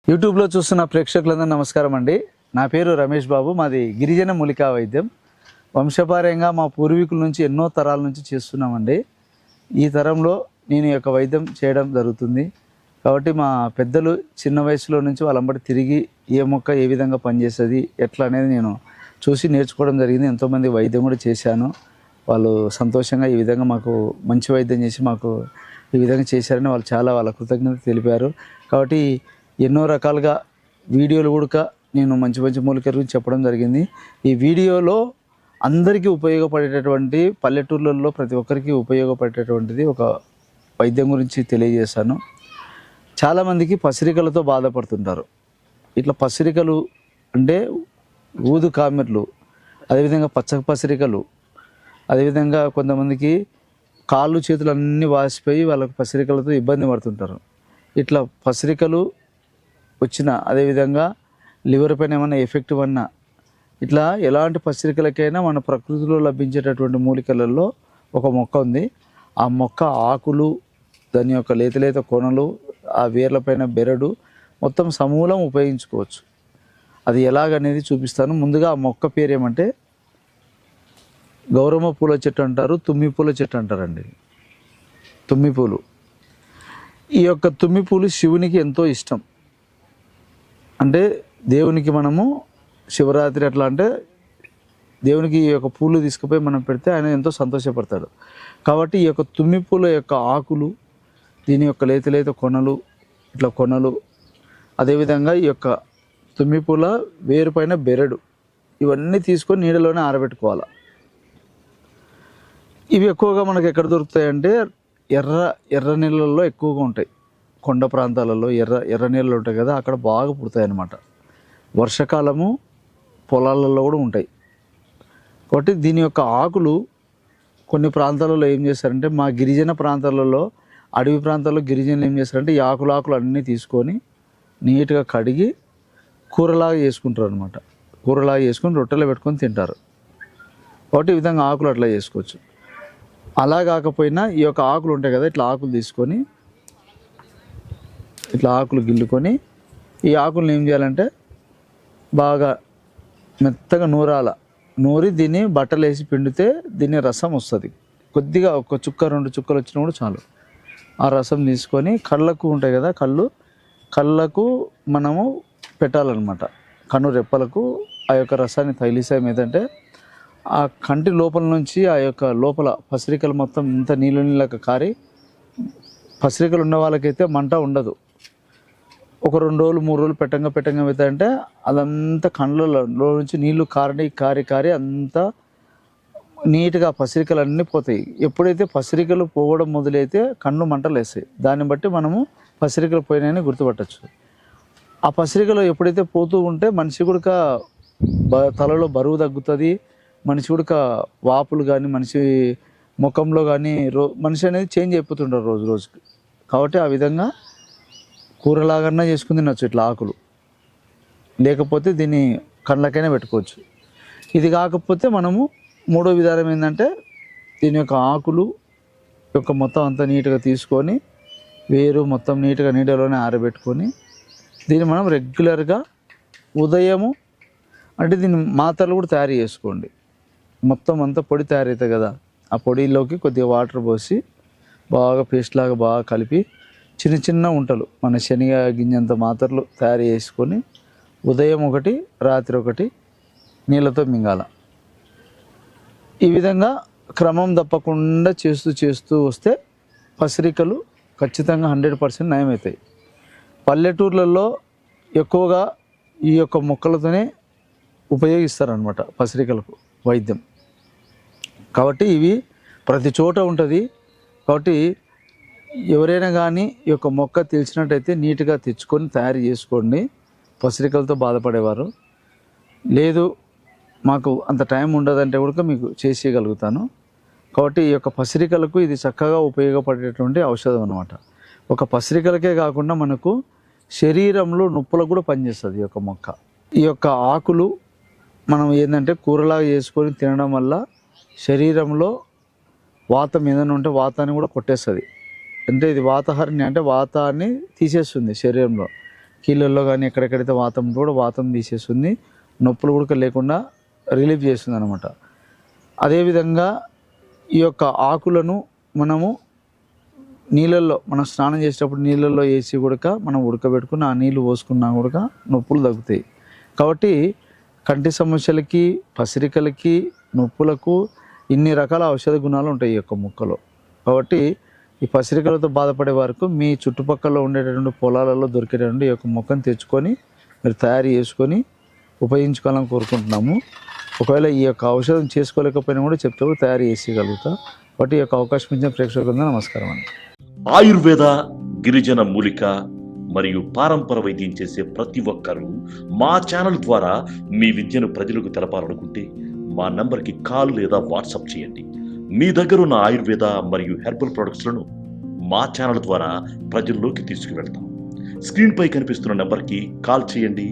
యూట్యూబ్లో చూస్తున్న ప్రేక్షకులందరూ నమస్కారం అండి. నా పేరు రమేష్ బాబు. మాది గిరిజన మూలికా వైద్యం. వంశపార్యంగా మా పూర్వీకుల నుంచి ఎన్నో తరాల నుంచి చేస్తున్నామండి. ఈ తరంలో నేను ఈ యొక్క వైద్యం చేయడం జరుగుతుంది. కాబట్టి మా పెద్దలు చిన్న వయసులో నుంచి వాళ్ళంబడి తిరిగి ఏ మొక్క ఏ విధంగా పనిచేస్తుంది ఎట్లా అనేది నేను చూసి నేర్చుకోవడం జరిగింది. ఎంతోమంది వైద్యం కూడా చేశాను. వాళ్ళు సంతోషంగా ఈ విధంగా మాకు మంచి వైద్యం చేసి మాకు ఈ విధంగా చేశారని వాళ్ళు చాలా వాళ్ళ కృతజ్ఞత తెలిపారు. కాబట్టి ఎన్నో రకాలుగా వీడియోలు కూడా నేను మంచి మంచి మూలికల గురించి చెప్పడం జరిగింది. ఈ వీడియోలో అందరికీ ఉపయోగపడేటటువంటి పల్లెటూర్లలో ప్రతి ఒక్కరికి ఉపయోగపడేటటువంటిది ఒక వైద్యం గురించి తెలియజేశాను. చాలామందికి పసిరికలతో బాధపడుతుంటారు. ఇట్లా పసిరికలు అంటే ఊదు కామెర్లు, అదేవిధంగా పచ్చ పసిరికలు, అదేవిధంగా కొంతమందికి కాళ్ళు చేతులు అన్నీ వాసిపోయి వాళ్ళకు పసిరికలతో ఇబ్బంది పడుతుంటారు. ఇట్లా పసిరికలు వచ్చిన అదేవిధంగా లివర్ పైన ఏమైనా ఎఫెక్ట్ అన్నా ఇట్లా ఎలాంటి పసిరికలకైనా మన ప్రకృతిలో లభించేటటువంటి మూలికలలో ఒక మొక్క ఉంది. ఆ మొక్క ఆకులు, దాని యొక్క లేత లేత కొనలు, ఆ వేర్లపైన బెరడు మొత్తం సమూలం ఉపయోగించుకోవచ్చు. అది ఎలాగనేది చూపిస్తాను. ముందుగా ఆ మొక్క పేరు ఏమంటే గౌరమ్మ పూల చెట్టు అంటారు, తుమ్మి పూల చెట్టు అంటారండి. తుమ్మి పూలు. ఈ యొక్క తుమ్మి పూలు శివునికి ఎంతో ఇష్టం. అంటే దేవునికి మనము శివరాత్రి అట్లా అంటే దేవునికి ఈ యొక్క పూలు తీసుకుపోయి మనం పెడితే ఆయన ఎంతో సంతోషపడతాడు. కాబట్టి ఈ యొక్క తుమ్మి పూల యొక్క ఆకులు, దీని యొక్క లేత లేత కొనలు, ఇట్లా కొనలు, అదేవిధంగా ఈ యొక్క తుమ్మి పూల వేరు పైన బెరడు, ఇవన్నీ తీసుకొని నీడలోనే ఆరబెట్టుకోవాలి. ఇవి ఎక్కువగా మనకు ఎక్కడ దొరుకుతాయంటే ఎర్ర నీళ్ళల్లో ఎక్కువగా ఉంటాయి. కొండ ప్రాంతాలలో ఎర్ర నీళ్ళు ఉంటాయి కదా, అక్కడ బాగా పుడతాయి అన్నమాట. వర్షాకాలము పొలాలలో కూడా ఉంటాయి. కాబట్టి దీని యొక్క ఆకులు కొన్ని ప్రాంతాలలో ఏం చేస్తారంటే, మా గిరిజన ప్రాంతాలలో, అడవి ప్రాంతాల్లో గిరిజనులు ఏం చేస్తారంటే ఈ ఆకులు అన్నీ తీసుకొని నీట్గా కడిగి కూరలాగా చేసుకుంటారు అనమాట. కూరలాగా చేసుకొని రొట్టెలో పెట్టుకొని తింటారు. కాబట్టి ఈ విధంగా ఆకులు అట్లా చేసుకోవచ్చు. అలా కాకపోయినా ఈ యొక్క ఆకులు ఉంటాయి కదా, ఇట్లా ఆకులు తీసుకొని ఇట్లా ఆకులు గిల్లుకొని ఈ ఆకులను ఏం చేయాలంటే బాగా మెత్తగా నూరి దీన్ని బట్టలు వేసి పిండితే దీన్ని రసం వస్తుంది. కొద్దిగా ఒక చుక్క 2 చుక్కలు వచ్చినా కూడా చాలు. ఆ రసం తీసుకొని కళ్ళకు ఉంటాయి కదా, కళ్ళకు మనము పెట్టాలన్నమాట. కన్ను రెప్పలకు ఆ యొక్క రసాన్ని తగిలిసాం. ఏదంటే ఆ కంటి లోపల నుంచి ఆ యొక్క లోపల పసిరికలు మొత్తం ఇంత నీళ్ళగా కారి, పసిరికలు ఉన్న వాళ్ళకైతే మంట ఉండదు. ఒక 2 రోజులు 3 రోజులు పెట్టంగా అవుతాయంటే అదంతా కళ్ళలో నుంచి నీళ్లు కారి అంతా నీట్గా పసిరికలు అన్నీ పోతాయి. ఎప్పుడైతే పసిరికలు పోవడం మొదలైతే కన్ను మంటలు వేస్తాయి. దాన్ని బట్టి మనము పసిరికలు పోయినాయని గుర్తుపట్టచ్చు. ఆ పసిరికలు ఎప్పుడైతే పోతూ ఉంటే మనిషి కూడా తలలో బరువు తగ్గుతుంది. మనిషి కూడా వాపులు కానీ, మనిషి ముఖంలో కానీ మనిషి అనేది చేంజ్ అయిపోతుంటారు రోజు రోజుకి. కాబట్టి ఆ విధంగా కూరలాగన్నా చేసుకుని తినచ్చు ఇట్లా ఆకులు. లేకపోతే దీన్ని కళ్ళకైనా పెట్టుకోవచ్చు. ఇది కాకపోతే మనము మూడో విధానం ఏంటంటే దీని యొక్క ఆకులు యొక్క మొత్తం అంతా నీట్గా తీసుకొని వేరు మొత్తం నీట్గా నీడలోనే ఆరబెట్టుకొని దీన్ని మనం రెగ్యులర్గా ఉదయము అంటే దీన్ని మాత్రలు కూడా తయారు చేసుకోండి. మొత్తం అంతా పొడి తయారవుతుంది కదా, ఆ పొడిలోకి కొద్దిగా వాటర్ పోసి బాగా పేస్ట్ లాగా బాగా కలిపి చిన్న చిన్న ఉంటలు మన శనగ గింజంత మాత్రలు తయారు చేసుకొని ఉదయం ఒకటి రాత్రి ఒకటి నీళ్ళతో మింగాల. ఈ విధంగా క్రమం తప్పకుండా చేస్తూ వస్తే పసిరికలు ఖచ్చితంగా 100% నయమవుతాయి. పల్లెటూర్లలో ఎక్కువగా ఈ యొక్క మొక్కలతోనే ఉపయోగిస్తారనమాట పసిరికలకు వైద్యం. కాబట్టి ఇవి ప్రతి చోట ఉంటుంది. కాబట్టి ఎవరైనా కానీ ఈ యొక్క మొక్క తెలిసినట్టయితే నీట్గా తెచ్చుకొని తయారు చేసుకోండి. పసిరికలతో బాధపడేవారు లేదు, మాకు అంత టైం ఉండదంటే కూడా మీకు చేసేయగలుగుతాను. కాబట్టి ఈ యొక్క పసిరికలకు ఇది చక్కగా ఉపయోగపడేటువంటి ఔషధం అనమాట. ఒక పసిరికలకే కాకుండా మనకు శరీరంలో నొప్పులకు కూడా పనిచేస్తుంది ఈ యొక్క మొక్క. ఈ యొక్క ఆకులు మనం ఏంటంటే కూరలాగా చేసుకొని తినడం వల్ల శరీరంలో వాతం ఏదైనా ఉంటే వాతాన్ని కూడా కొట్టేస్తుంది. అంటే ఇది వాతహరిణి అంటే వాతాన్ని తీసేస్తుంది శరీరంలో. కీళ్ళల్లో కానీ ఎక్కడెక్కడైతే వాతం ఉందో కూడా వాతం తీసేస్తుంది, నొప్పులు కూడా లేకుండా రిలీఫ్ చేస్తుంది అనమాట. అదేవిధంగా ఈ యొక్క ఆకులను మనము నీళ్ళల్లో మనం స్నానం చేసేటప్పుడు నీళ్ళల్లో వేసి కూడా మనం ఉడకబెట్టుకుని ఆ నీళ్ళు పోసుకున్నా కూడా నొప్పులు తగ్గుతాయి. కాబట్టి కంటి సమస్యలకి, పసిరికలకి, నొప్పులకు ఇన్ని రకాల ఔషధ గుణాలు ఉంటాయి ఈ యొక్క మొక్కలో. కాబట్టి ఈ పసిరికలతో బాధపడే వరకు మీ చుట్టుపక్కల ఉండేటటువంటి పొలాలలో దొరికేటటువంటి ఈ యొక్క మొక్కను తెచ్చుకొని మీరు తయారు చేసుకొని ఉపయోగించుకోవాలని కోరుకుంటున్నాము. ఒకవేళ ఈ యొక్క ఔషధం చేసుకోలేకపోయినా కూడా చెప్తే తయారు చేసేయగలుగుతా. కాబట్టి ఈ యొక్క అవకాశం ఇచ్చిన ప్రేక్షకులందరూ నమస్కారం అండి. ఆయుర్వేద, గిరిజన మూలిక మరియు పారంపర వైద్యం చేసే ప్రతి ఒక్కరూ మా ఛానల్ ద్వారా మీ విద్యను ప్రజలకు తెలపాలనుకుంటే మా నంబర్కి కాల్ లేదా వాట్సాప్ చేయండి. మీ దగ్గర ఉన్న ఆయుర్వేద మరియు హెర్బల్ ప్రొడక్ట్స్లను మా ఛానల్ ద్వారా ప్రజల్లోకి తీసుకువెళ్తాం. స్క్రీన్పై కనిపిస్తున్న నెంబర్కి కాల్ చేయండి.